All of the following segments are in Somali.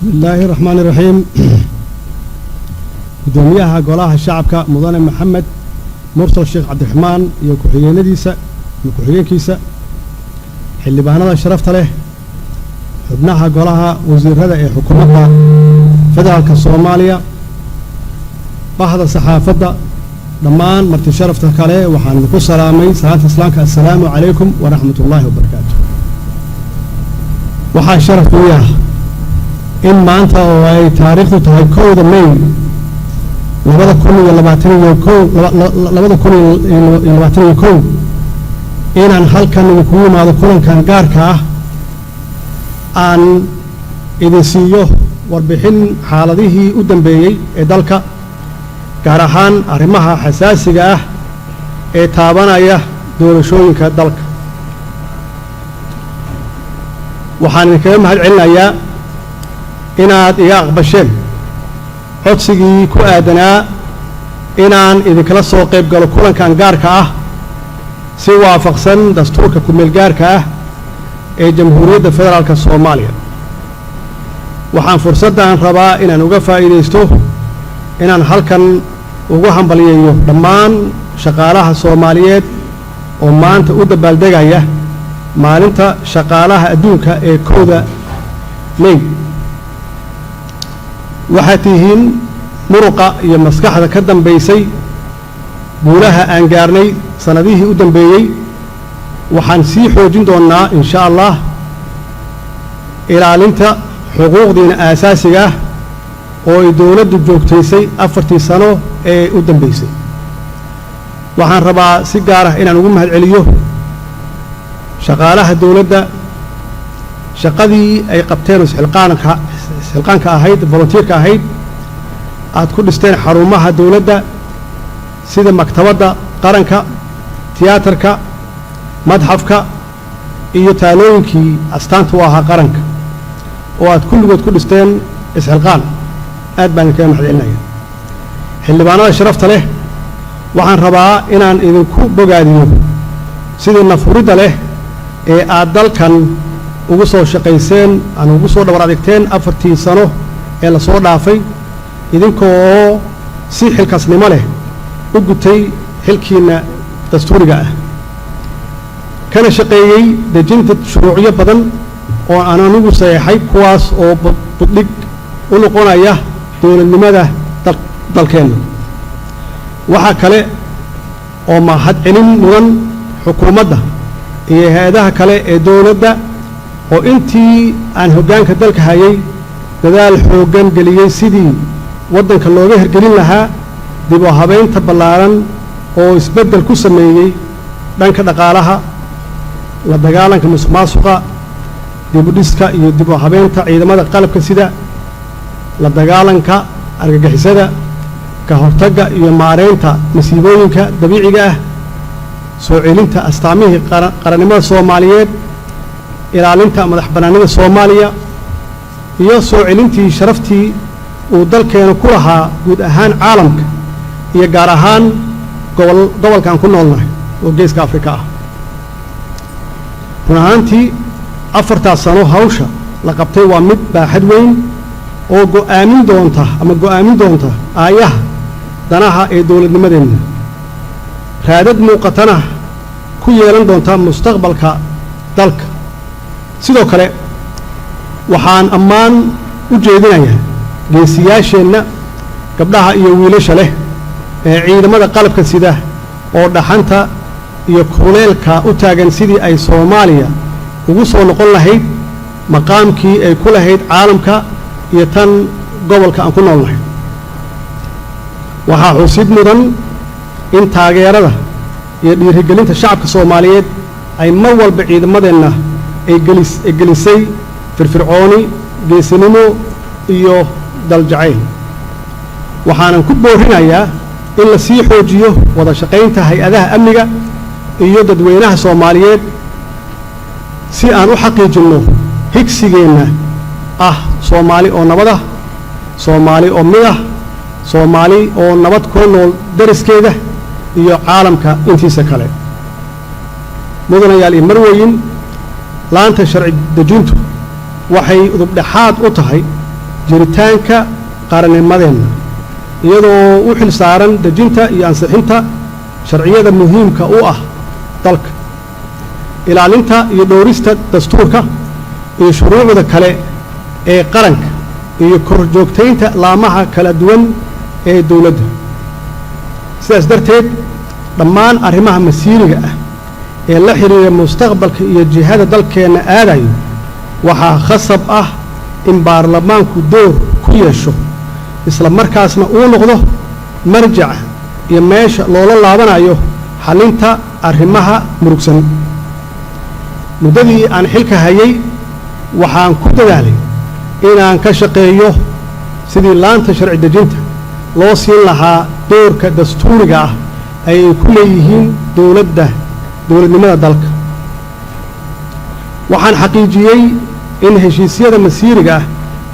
بسم الله الرحمن الرحيم. قدوميها قولها الشعب مدن محمد مرسل الشيخ عبد الرحمن يكوحيين ديسا يكوحيين كيسا اللي بهنا شرفت له ابنها قولها وزير هذا حكومتها فدرالك الصومالية بحضر صحافة دمان مرتي شرفتك عليه وحان نقول سلامي صلاة إسلامك السلام عليكم ورحمة الله وبركاته. وحان شرفت وياه إن ما أنت وأي تاريخ تهيكود المين لبدا كل لباتني يكون إن أن هل كان يكون ما ذكرن كان جاركه أن إذا سيوه وربحين حالته قدام بيجي دلك جارحان أرمها حساسية تابنا يه دور شوين كدلك وحان الكلام هالعلنا يا inaad iga aqbasheen codsigii ku aadanaa inaan idinkala soo qayb galo kulankan gaarka ah si waafaqsan dastuurka ku-meel gaarka ah ee Jamhuuriyadda Federaalka Soomaaliya. waxaan fursaddan rabaa inaan uga faa'iideysto inaan halkan ugu hambaliyeeyo dhammaan shaqaalaha Soomaaliyeed oo maanta u dabaaldegaya maalinta shaqaalaha adduunka ee 1 May. waxaad tihiin muruqa iyo maskaxda ka dambaysay guulaha aan gaarnay sanadihii u dambeeyey. waxaan sii xoojin doonaa insha Allah ilaalinta xuquuqdiina aasaasiga ah oo ay dawladdu joogtaysay 4 sano ee u dambeysay. waxaan rabaa si gaar ah inaan ugu mahadceliyo shaqaalaha dawladda shaqadii ay qabteen xilqaanka ahayd volunteerka ahayd aad ku dhisteen xarumaha dawladda sida maktabadda qaranka tiyaatarka madxafka iyo taalooyinkii astaanta u ahaa qaranka oo aad kulligood ku dhisteen isxilqaan. aad baan idinkaga mahadcelinayaa xildhibaanada sharafta leh. waxaan rabaa inaan idinku bogaadiyo sidii nafuridda leh ee aad dalkan ugu soo shaqayseen aan ugu soo dhabar adeegteen 4 sano ee la soo dhaafay idinkoo si xilkasnimo leh u gutay xilkiina dastuuriga ah kana shaqeeyay dejinta shuruucyo badan oo aan anigu saxeexay kuwaas oo budhig u noqonaya dowladnimada dalkeena. waxa kale oo mahadcelin mudan xukuumadda iyo hay'adaha kale ee dawladda oo intii aan hoggaanka dalka hayay dadaal xooggan geliyay sidii waddanka looga hirgelin lahaa dib u habeynta ballaaran oo isbeddel ku sameeyey dhanka dhaqaalaha la dagaalanka musuqmaasuqa dib u dhiska iyo dib u habeynta ciidamada qalabka sida la dagaalanka argagixisada ka hortagga iyo maareynta masiibooyinka dabiiciga ah soo celinta astaamihii qarannimada Soomaaliyeed ilaalinta madax bannaanida Soomaaliya iyo soo celintii sharaftii uu dalkeena ku lahaa guud ahaan caalamka iyo gaar ahaan gobolkan ku noolnahay oo geeska Afrika ah. run ahaantii 4 sano hawsha la qabtay waa mid baaxad weyn oo go'aamin doonta aayaha danaha ee dawladnimadeena raadad muuqatana ku yeelan doonta mustaqbalka dalka. sidoo kale waxaan ammaan u jeedinayaa geesiyaasheenna gabdhaha iyo wiilasha leh ee ciidamada qalabka sida oo dhaxanta iyo kuleelka u taagan sidii ay Soomaaliya ugu soo noqon lahayd maqaamkii ay ku lahayd caalamka iyo tan gobolka aan ku noolnahay. waxaa xusid mudan in taageerada iyo dhiirigelinta shacabka Soomaaliyeed ay mar walba ciidamadeenna ay gelisay firfircooni geesinimo iyo daljacayl. waxaanan ku boorinayaa in la sii xoojiyo wada shaqaynta hay'adaha amniga iyo dadweynaha Soomaaliyeed si aan u xaqiijinno higsigeenna ah Soomaali oo nabad ah Soomaali oo mid ah Soomaali oo nabad ku nool dariskeeda iyo caalamka intiisa kale. mudanayaal iyo marweyn laanta sharci dejintu waxay udub dhaxaad u tahay jiritaanka qarannimadeenna iyadoo u xil saaran dejinta iyo ansixinta sharciyada muhiimka u ah dalka ilaalinta iyo dhowrista dastuurka iyo shuruucda kale ee qaranka iyo korjoogtaynta laamaha kala duwan ee dawladda sidaas darteed dhammaan arrimaha masiiriga ah ee la xiriira mustaqbalka iyo jihada dalkeenna aadayo waxaa khasab ah in baarlamaanku door ku yeesho isla markaasna uu noqdo marjaca iyo meesha loola laabanayo xalinta arrimaha murugsan muddadii aan xilka hayay waxaan ku dadaalay inaan ka shaqeeyo sidii laanta sharci dejinta loo siin lahaa doorka dastuuriga ah ay ku leeyihiin dowladnimada dalka waxaan xaqiijiyey in heshiisyada masiiriga ah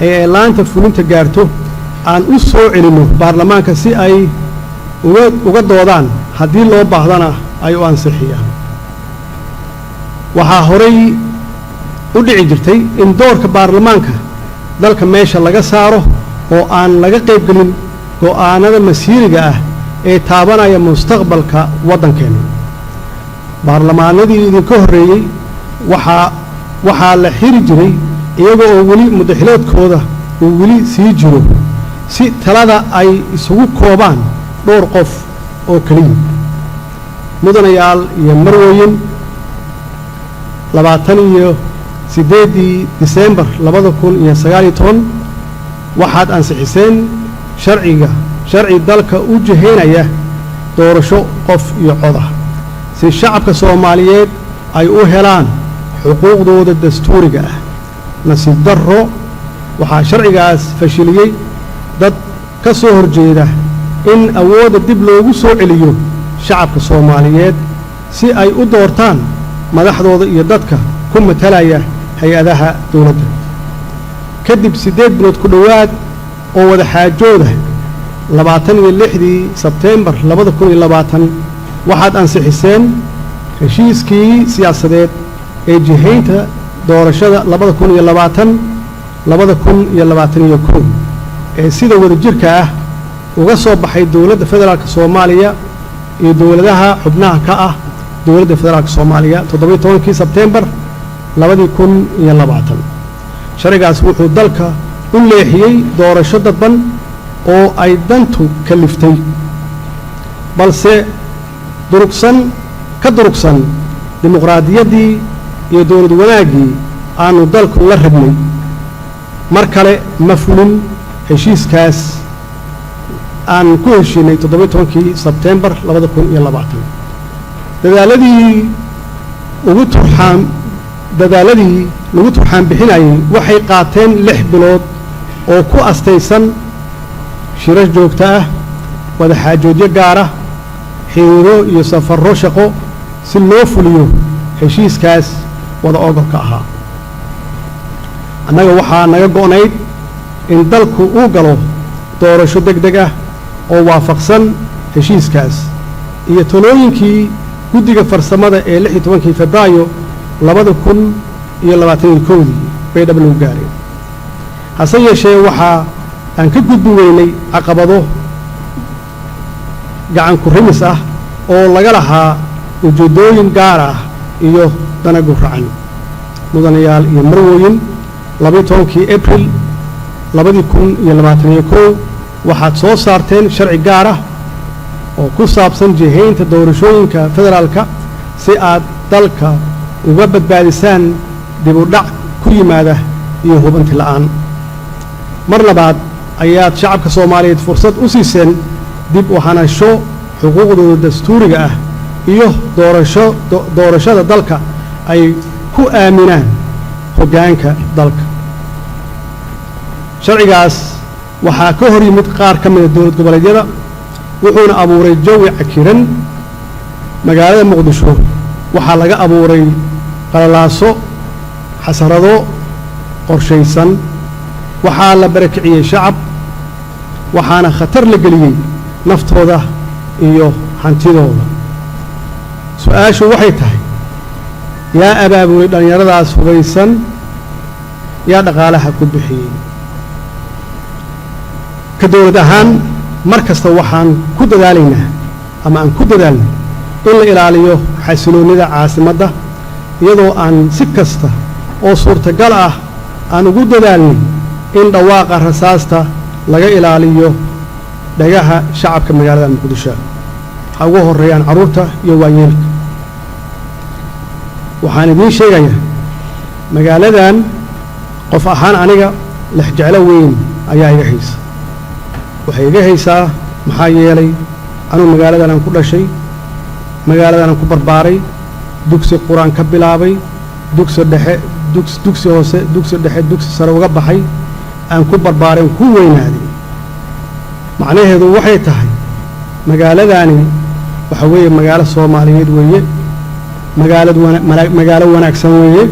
ee laanta fulinta gaarto aan u soo celinno baarlamaanka si ay uga doodaan haddii loo baahdana ay u ansixiyaan waxaa horay u dhici jirtay in doorka baarlamaanka dalka meesha laga saaro oo aan laga qaybgelin go'aanada masiiriga ah ee taabanaya mustaqbalka waddankeenna baarlamaanadii idinka horreeyey waxaa la xiri jiray iyaga oo weli muddaxiloodkooda uu weli sii jiro si talada ay isugu koobaan dhowr qof oo keliya mudanayaal iyo marweyn 28 Diseembar 2019 waxaad ansixiseen sharci dalka u jiheynaya doorasho qof iyo cod ah si shacabka Soomaaliyeed ay u helaan xuquuqdooda dastuuriga ah nasiib darro waxaa sharcigaas fashiliyay dad ka soo horjeeda in awoodda dib loogu soo celiyo shacabka Soomaaliyeed si ay u doortaan madaxdooda iyo dadka ku matalaya hay-adaha dawladda kadib 8 bilood ku dhowaad oo wada xaajooda 26 Sebteembar 2020 waxaad ansixiseen heshiiskii siyaasadeed ee jihaynta doorashada 2020 ee sida wadajirka ah uga soo baxay dawladda federaalka Soomaaliya iyo dawladaha xubnaha ka ah dawladda federaalka Soomaaliya 17 Sebteembar 2020 sharcigaas wuxuu dalka u leexiyay doorasho dadban oo ay dantu kaliftay balse durugsan dimuqraadiyaddii iyo dawlad wanaaggii aanu dalku la rabnay mar kale ma fulin heshiiskaas aan ku heshiinay 17 Sebteembar 2020 dadaaladii lagu turxaan bixinayay waxay qaateen 6 bilood oo ku astaysan shirar joogto ah wada xaajoodyo gaar ah xiriiro iyo safarro shaqo si loo fuliyo heshiiskaas wada ogolka ahaa annaga waxaa naga go'nayd in dalku uu galo doorasho degdeg ah oo waafaqsan heshiiskaas iyo talooyinkii guddiga farsamada ee 16 Febraayo 2021 bay dhabluu gaareen hase yeeshee waxaa aan ka gudbi weynay caqabado gacan ku rimis ah oo laga lahaa ujeedooyin gaar ah iyo dana guracan mudanayaal iyo marweyn 12 April 2021 waxaad soo saarteen sharci gaar ah oo ku saabsan jihaynta doorashooyinka federaalka si aad dalka uga badbaadisaan dib u dhac ku yimaada iyo hubanti la'aan mar labaad ayaad shacabka Soomaaliyeed fursad u siiseen dib u hanasho xuquuqdooda dastuuriga ah iyo doorashada dalka ay ku aaminaan hoggaanka dalka sharcigaas waxaa ka hor yimid qaar ka mid ah dawlad goboleedyada wuxuuna abuuray jawi cakiran magaalada Muqdisho waxaa laga abuuray qalalaaso xasarado qorshaysan waxaa la barakiciyay shacab waxaana khatar la geliyay naftooda iyo hantidooda su'aashu waxay tahay yaa abaabulay dhalinyaradaas hubaysan yaa dhaqaalaha ku bixiyay كدولة أهان مركز توحان كود دالينا أما أن كود دالنا إلا إلاليو حيسلوني ذا عاصمة يدو أن سكسته أو صورة قلعة أن كود دالني إن دواقع رساسته لغا إلاليو دقاها شعب كمجالة المقدشة حقوه الريان عروته يوانيلك waxaan idin sheegayaa magaaladan qof ahaan aniga lixjeclo weyn ayaa iga haysa waxay iga haysaa maxaa yeelay anuu magaaladan aan ku dhashay magaaladan aan ku barbaaray dugsi quraan ka bilaabay dugsi dhexe dugsi hoose dugsi dhexe dugsi sare uga baxay aan ku barbaaray ku weynaaday macnaheedu waxay tahay magaaladani waxa weeye magaalo Soomaaliyeed weeye magaalo wanaagsan weeye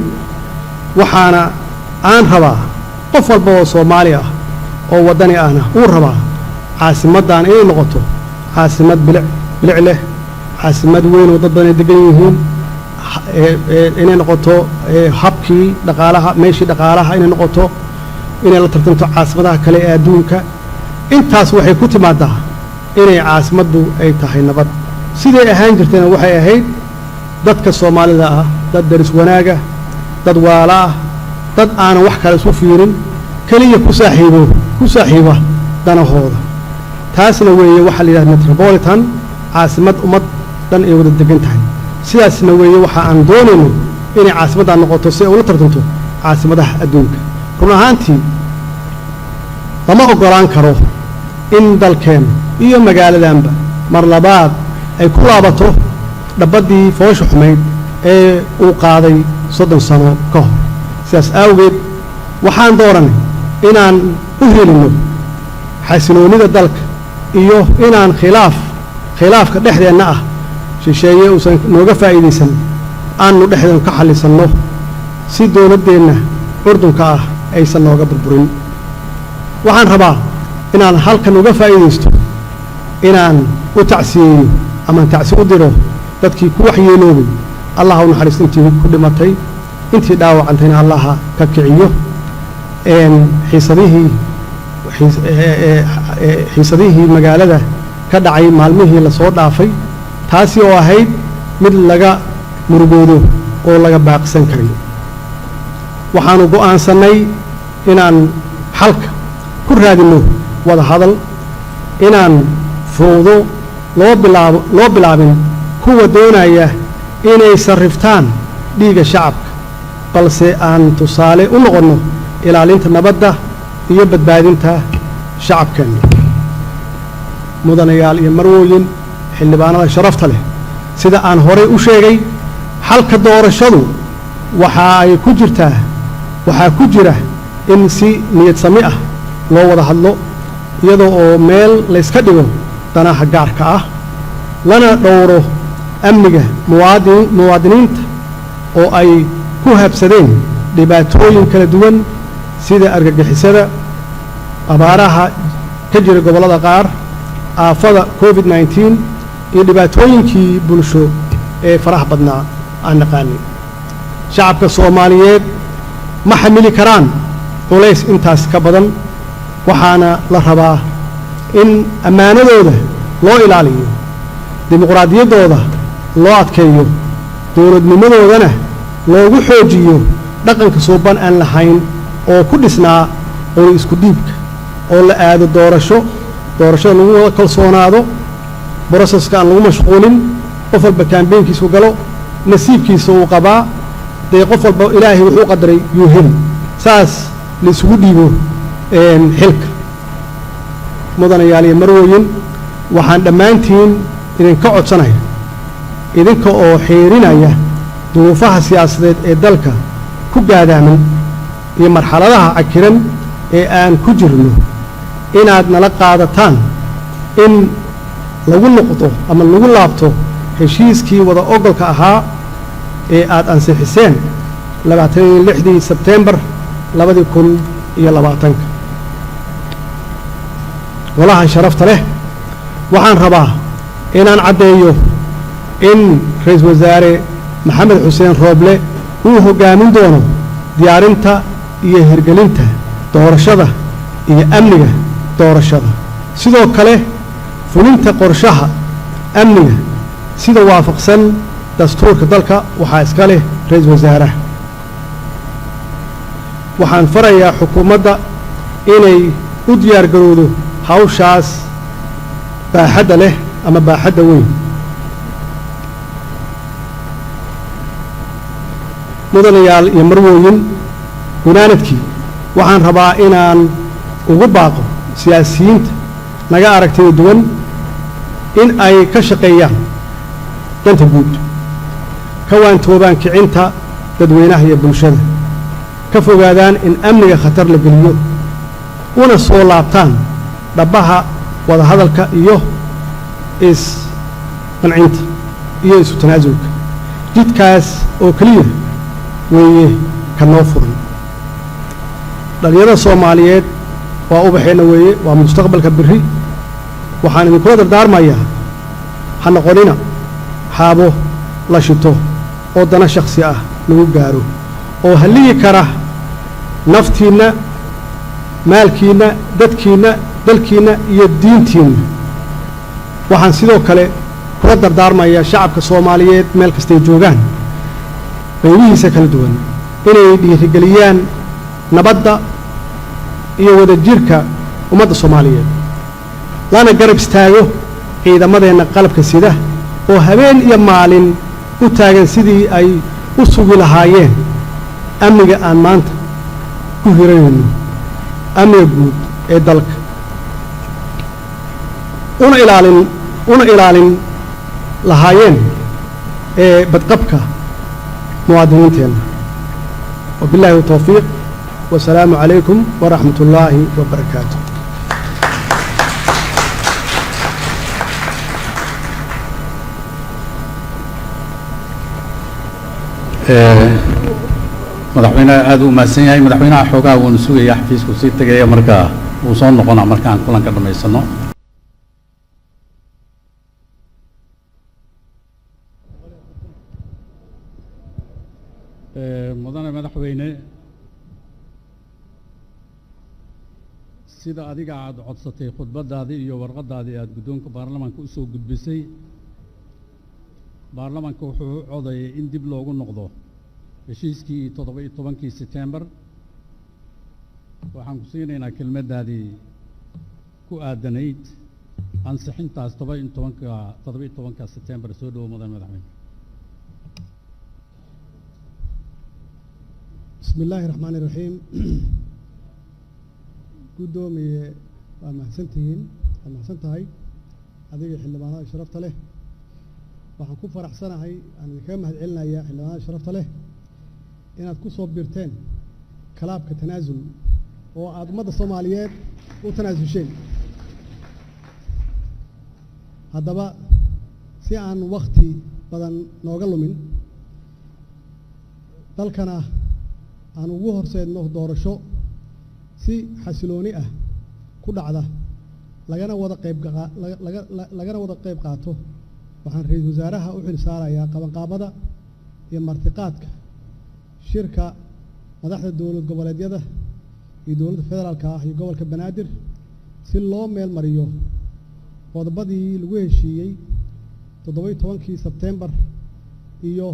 waxaana aan rabaa qof walba oo Soomaali ah oo wadani ahna uu rabaa caasimadan inay noqoto caasimad bilic leh caasimad weyn oo dad badan degan yihiin inay noqoto habkii dhaqaalaha meeshii dhaqaalaha inay noqoto inay la tartanto caasimadaha kale ee adduunka intaas waxay ku timaadaa inay caasimadu ay tahay nabad sidee ahaan jirtayna waxay ahayd dadka Soomaalida ah dad daris wanaaga dad waala ah dad aan wax kale soo fiirin kaliya ku saaxiiba danahooda taasna weeye waxa la yiraahdaa metropolitan caasimad ummad dan ay wada degan tahay sidaasna weeye waxa aan doonayno inay caasimadan noqoto si ay ula tartanto caasimadaha adduunka run ahaantii lama ogolaan karo in dalkeen iyo magaaladanba mar labaad ay ku laabato dhabbadii foosha xumeyd ee uu qaaday 30 sano ka hor sidaas awgeed waxaan dooranay inaan u helino xasiloonida dalka iyo inaan khilaafka dhexdeena ah shisheeye uusan nooga faa'iideysan aanu dhexdeena ka xallisanno si dawladdeena urdunka ah aysan nooga burburin waxaan rabaa inaan halkan uga faa'iideysto inaan u tacsiyeeyo ama tacsi u diro dadkii ku waxyeeloobay Allah uu naxariis intii ku dhimatay intii dhaawacantayna Allah ka kiciyo xiisadihii magaalada ka dhacay maalmihii la soo dhaafay taasi oo ahayd mid laga murugoodo oo laga baaqsan karay waxaanu go'aansanay inaan xalka ku raadino wada hadal inaan fowdo loo bilaabin kuwa doonaya inay sarriftaan dhiiga shacabka balse aan tusaale u noqono ilaalinta nabadda iyo badbaadinta shacabkeena mudanayaal iyo marwooyin xildhibaanada sharafta leh sida aan horey u sheegay xalka doorashadu waxaa ku jira in si niyad sami ah loo wada hadlo iyadoo oo meel la iska dhigo danaha gaarka ah lana dhowro amniga muwaadiniinta oo ay ku habsadeen dhibaatooyin kala duwan sida argagixisada abaaraha ka jira gobolada qaar aafada COVID-19 iyo dhibaatooyinkii bulsho ee faraha badnaa aan naqaanay shacabka Soomaaliyeed ma xamili karaan culays intaas ka badan waxaana la rabaa in ammaanadooda loo ilaaliyo dimuqraadiyaddooda loo adkeeyo dawladnimadoodana loogu xoojiyo dhaqanka suuban aan lahayn oo ku dhisnaa oo isku dhiibka oo la aado doorashada lagu wada kalsoonaado boroseska aan lagu mashquulin qof walba kaambeynkiisu galo nasiibkiisa uu qabaa dee qof walba ilaahay wuxuu qadaray yuu heli saas la isugu dhiibo xilka mudanayaal iyo marwooyin waxaan dhammaantiin idinka codsanaya idinka oo xeerinaya duruufaha siyaasadeed ee dalka ku gaadaaman iyo marxaladaha cakiran ee aan ku jirno inaad nala qaadataan in lagu noqdo ama lagu laabto heshiiskii wada ogolka ahaa ee aad ansixiseen 26 Sebtembar 2020 walahan sharafta leh waxaan rabaa inaan caddeeyo in ra'iisul wasaare Maxamed Xuseen Rooble uu hogaamin doono diyaarinta iyo hirgelinta doorashada iyo amniga doorashada sidoo kale fulinta qorshaha amniga sida waafaqsan dastuurka dalka waxaa iska leh ra'iisul wasaaraha waxaan farayaa xukuumadda inay u diyaar garowdo hawshaas baaxadda leh ama baaxadda weyn mudanayaal iyo marwooyin gunaanadkii waxaan rabaa inaan ugu baaqo siyaasiyiinta naga aragtida duwan in ay ka shaqeeyaan danta guud ka waantoobaan kicinta dadweynaha iyo bulshada ka fogaadaan in amniga khatar la geliyo una soo laabtaan dhabbaha wadahadalka iyo isqancinta iyo isu tanaasulka jidkaas oo keliya weeye ka noo furan dhalinyarada soomaaliyeed waa ubaxeenna weeye waa mustaqbalka berri waxaan idinkula dardaarmayaa ha noqonina xaabo la shito oo dana shakhsi ah lagu gaaro oo halligi kara naftiinna maalkiinna dadkiinna dalkiinna iyo diintiinna waxaan sidoo kale kula dardaarmayaa shacabka soomaaliyeed meel kastay joogaan qaybihiisa kala duwan inay dhiirigeliyaan nabadda iyo wadajirka ummadda soomaaliyeed lana garab istaago ciidamadeenna qalabka sida oo habeen iyo maalin u taagan sidii ay u sugi lahaayeen amniga aan maanta ku hiranayno amniga guud ee dalka una ilaalin lahaayeen ee badqabka muwaadiniinteenna wabilaahi tawfiiq wasalaamu calaykum waraxmat ullaahi wabarakaatu madaxweynaha aad u mahadsan yahay madaxweynaha xoogaa wuuna sugayaa xafiisku sii tegaya marka wuu soo noqonaa markaan kulanka dhammaysano mudane madaxweyne sida adiga aad codsatay khudbadaadii iyo warqadaadii aad guddoonka baarlamaanka u soo gudbisay baarlamaanka wuxuu u codayay in dib loogu noqdo heshiiskii 17 September waxaan ku siinaynaa kelmaddaadii ku aadanayd ansixintaas 17 September soo dhow mudan madaxweyne بسم الله الرحمن الرحيم قدومي ما حسنتين ما حسنتهاي هذه حلمانات شرفت له waxaan ku faraxsanahay aan ka mahad celinayaa xildhibaanada sharafta leh inaad ku soo birteen kalaabka tanaasul oo aad ummadda Soomaaliyeed u tanaasulsheen haddaba si aan waqti badan nooga lumin dalkana aan ugu horseedno doorasho si xasilooni ah ku dhacda lagana wada qayb qaato waxaan ra'iisul wasaaraha u xil saarayaa qabanqaabada iyo martiqaadka shirka madaxda dowlad goboleedyada iyo dowladda federaalka ah iyo gobolka Banaadir si loo meel mariyo qodobadii lagu heshiiyey 17 September iyo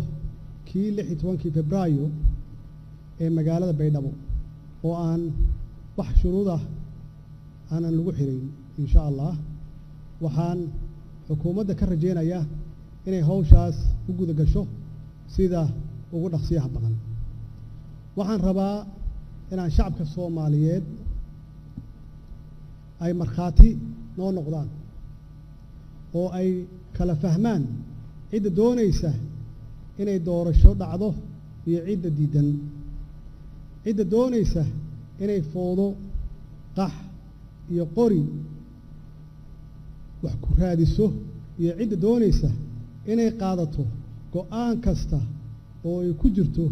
kii 16 Febraayo ee magaalada Baydhabo oo aan wax shuruud ah aanan lagu xirin insha Allah waxaan xukuumadda ka rajeynayaa inay hawshaas u guda gasho sida ugu dhaqsiyaha badan waxaan rabaa inaan shacabka Soomaaliyeed ay markhaati noo noqdaan oo ay kala fahmaan cidda doonaysa inay doorasho dhacdo iyo cidda diidan cidda doonaysa inay foodo qax iyo qori wax ku raadiso iyo cidda doonaysa inay qaadato go'aan kasta oo ay ku jirto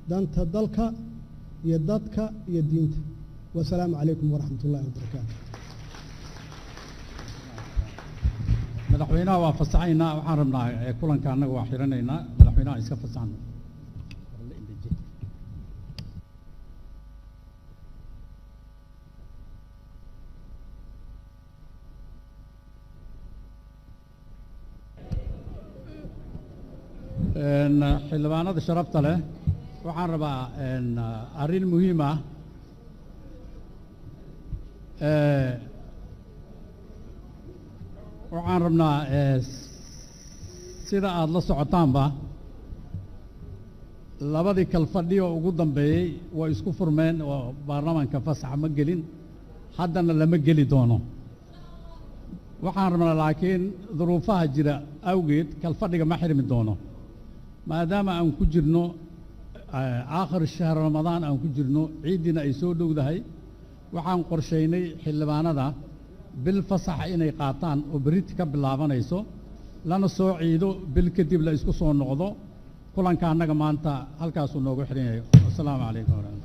danta dalka iyo dadka iyo diinta wasalaamu calaykum waraxmatullaahi wabarakaatu madaxweynaha waa fasaxaynaa waxaan rabnaa kulanka annaga waa xiranaynaa madaxweynaha iska fasaxno xildhibaanada sharafta leh waxaan rabaa arrin muhiim ah waxaan rabnaa sida aad la socotaanba labadii kalfadhi oo ugu dambeeyey way isku furmeen oo baarlamaanka fasaxa ma gelin haddana lama geli doono waxaan rabnaa laakiin duruufaha jira awgeed kalfadhiga ma xirmi doono maadaama aan ku jirno aakhir shahr ramadaan aan ku jirno ciidina ay soo dhowdahay waxaan qorsheynay xildhibaanada bil fasaxa inay qaataan oo beriti ka bilaabanayso lana soo ciido bil kadib la isku soo noqdo kulanka annaga maanta halkaasuu noogu xiran yahay. Assalaamu calaykum.